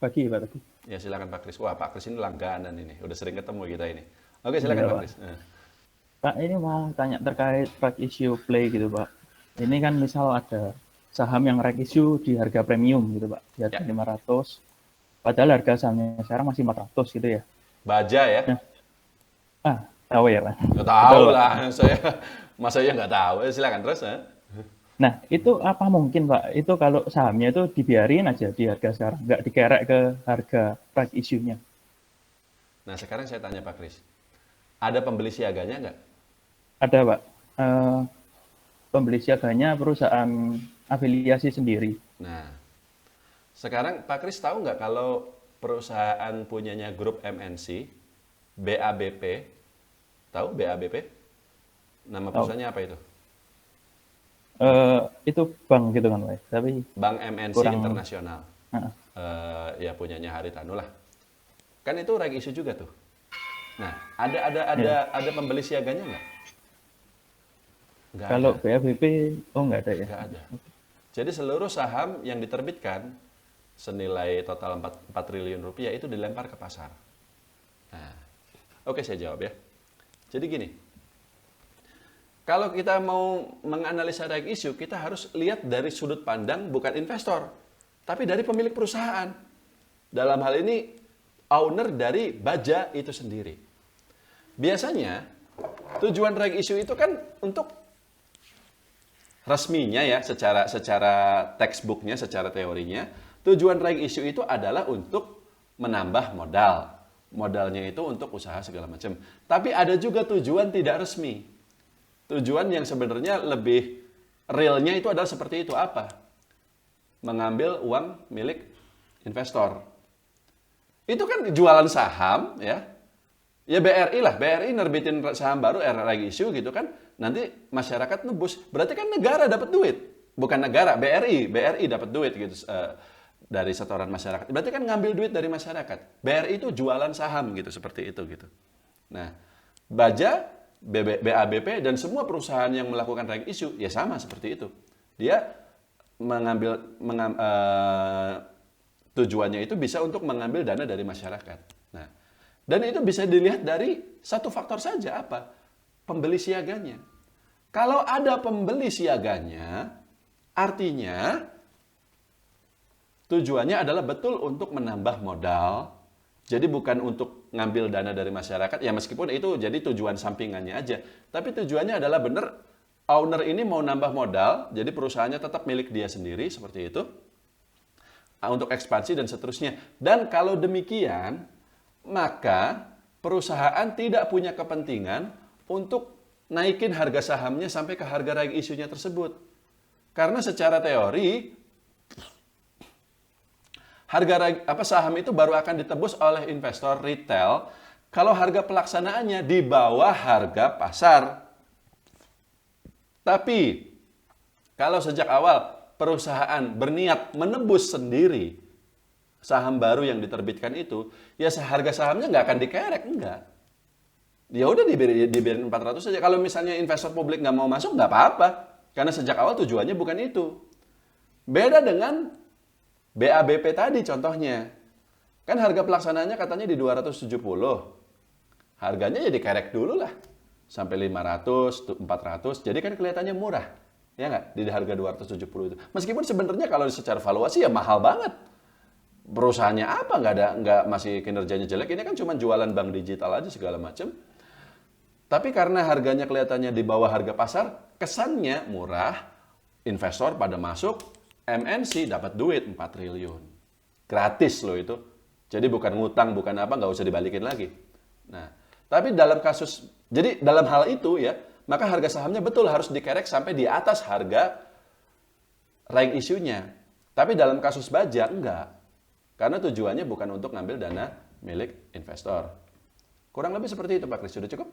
pagi Pak Teguh. Ya silakan Pak Kris. Wah Pak Kris ini langganan ini, udah sering ketemu kita ini. Oke silakan Iya Pak Pak. Kris. Pak ini mau tanya terkait right issue play gitu Pak. Ini kan misal ada saham yang right issue di harga premium gitu Pak, di harga Ya, 500. Padahal harga sahamnya sekarang masih 400 gitu ya. baja ya. Nah, tahu ya Pak. Nggak Betul tahu Pak. lah, saya masa ya nggak tahu. Silakan terus. Nah, itu apa mungkin Pak? Itu kalau sahamnya itu dibiarin aja di harga sekarang, nggak dikerek ke harga right issue-nya. Nah sekarang saya tanya Pak Kris, ada pembeli siaganya nggak? Ada Pak. Eh, Pembeli siaganya perusahaan afiliasi sendiri. Nah sekarang Pak Kris tahu nggak kalau perusahaan punyanya grup MNC, BABP, tahu BABP? Nama Tahu. perusahaannya apa itu? Itu bank gitu kan Pak. Tapi Bank MNC kurang. Internasional. Heeh. Ya punyanya Haritanu lah. Kan itu reg issue juga tuh. Nah, Ya. ada pembeli siaganya nggak? Nggak Kalau ada, BABP, oh nggak ada ya. nggak ada. Jadi seluruh saham yang diterbitkan senilai total 4 triliun rupiah itu dilempar ke pasar. Nah, oke saya jawab ya. Jadi gini, kalau kita mau menganalisa reg issue, kita harus lihat dari sudut pandang bukan investor, tapi dari pemilik perusahaan. Dalam hal ini, owner dari baja itu sendiri. Biasanya, tujuan reg issue itu kan untuk resminya ya, secara textbooknya, secara teorinya, tujuan reg issue itu adalah untuk menambah modal. Modalnya itu untuk usaha segala macam. Tapi ada juga tujuan tidak resmi. Tujuan yang sebenarnya lebih realnya itu adalah seperti itu apa? Mengambil uang milik investor. Itu kan jualan saham ya. Ya BRI lah, BRI nerbitin saham baru reg issue gitu kan. Nanti masyarakat nebus. Berarti kan negara dapat duit. Bukan negara, BRI dapat duit gitu dari setoran masyarakat. Berarti kan ngambil duit dari masyarakat. BRI itu jualan saham gitu seperti itu gitu. Nah, Baja, BABP dan semua perusahaan yang melakukan reg issue ya sama seperti itu. Dia tujuannya itu bisa untuk mengambil dana dari masyarakat. Nah, dan itu bisa dilihat dari satu faktor saja apa? Pembeli siaganya. Kalau ada pembeli siaganya, artinya tujuannya adalah betul untuk menambah modal. Jadi bukan untuk ngambil dana dari masyarakat, ya meskipun itu jadi tujuan sampingannya aja. Tapi tujuannya adalah benar, owner ini mau nambah modal, jadi perusahaannya tetap milik dia sendiri, seperti itu. Untuk ekspansi dan seterusnya. Dan kalau demikian, maka perusahaan tidak punya kepentingan untuk naikin harga sahamnya sampai ke harga reg issue-nya tersebut. Karena secara teori, harga saham itu baru akan ditebus oleh investor retail kalau harga pelaksanaannya di bawah harga pasar. Tapi kalau sejak awal perusahaan berniat menebus sendiri saham baru yang diterbitkan itu, ya harga sahamnya nggak akan dikerek, enggak. Ya udah dibiarin 400 saja. Kalau misalnya investor publik nggak mau masuk, nggak apa-apa. Karena sejak awal tujuannya bukan itu. Beda dengan BABP tadi contohnya. Kan harga pelaksanaannya katanya di 270. Harganya ya dikerek dulu lah. Sampai 500, 400. Jadi kan kelihatannya murah. Ya nggak? Di harga 270 itu. Meskipun sebenarnya kalau secara valuasi ya mahal banget. Perusahaannya apa? Nggak masih kinerjanya jelek. Ini kan cuma jualan bank digital aja segala macam. Tapi karena harganya kelihatannya di bawah harga pasar, kesannya murah, investor pada masuk, MNC dapat duit 4 triliun. Gratis loh itu. Jadi bukan ngutang, bukan apa, nggak usah dibalikin lagi. Nah, tapi jadi dalam hal itu ya, maka harga sahamnya betul harus dikerek sampai di atas harga reg issue-nya. Tapi dalam kasus Baja, enggak. Karena tujuannya bukan untuk ngambil dana milik investor. Kurang lebih seperti itu Pak Kris, sudah cukup?